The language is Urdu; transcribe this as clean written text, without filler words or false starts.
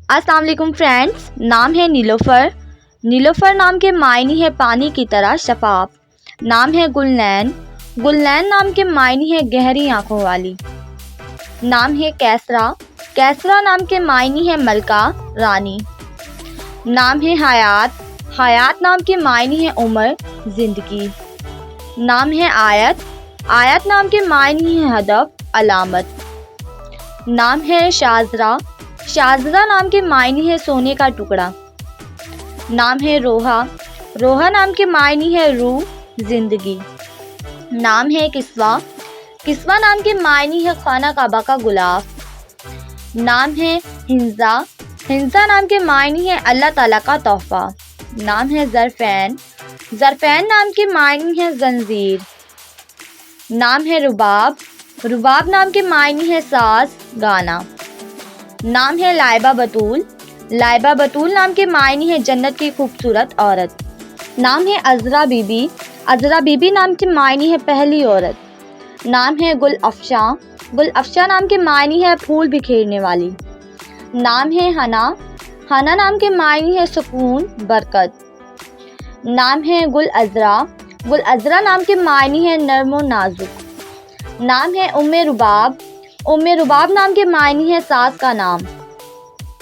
السلام علیکم فرینڈس، نام ہے نیلوفر۔ نیلوفر نام کے معنی ہے پانی کی طرح شفاف۔ نام ہے گلنین۔ گلنین نام کے معنی ہے گہری آنکھوں والی۔ نام ہے کیسرا۔ کیسرا نام کے معنی ہے ملکہ، رانی۔ نام ہے حیات۔ حیات نام کے معنی ہے عمر، زندگی۔ نام ہے آیت۔ آیت نام کے معنی ہے ہدف، علامت۔ نام ہے شاذرہ۔ شاذرہ نام کے معنی ہے سونے کا ٹکڑا۔ نام ہے روحا۔ روحا نام کے معنی ہے روح، زندگی۔ نام ہے کسوہ۔ کسوہ نام کے معنی ہے خانہ کعبہ کا غلاف۔ نام ہے ہنزا۔ ہنزا نام کے معنی ہے اللہ تعالیٰ کا تحفہ۔ نام ہے ظرفین۔ ظرفین نام کے معنی ہے زنجیر۔ نام ہے رباب۔ رباب نام کے معنی ہے ساز، گانا۔ نام ہے لائبہ بطول۔ لائبہ بطول نام کے معنی ہے جنت کی خوبصورت عورت۔ نام ہے عذرا بی بی۔ عذرا بی بی نام کے معنی ہے پہلی عورت۔ نام ہے گل افشاں۔ گل افشاں نام کے معنی ہے پھول بکھیرنے والی۔ نام ہے ہنا۔ ہنا نام کے معنی ہے سکون، برکت۔ نام ہے گل عذرا۔ گل عذرا نام کے معنی ہے نرم و نازک۔ نام ہے ام رباب۔ ام رباب نام کے معنی ہے ساز کا نام۔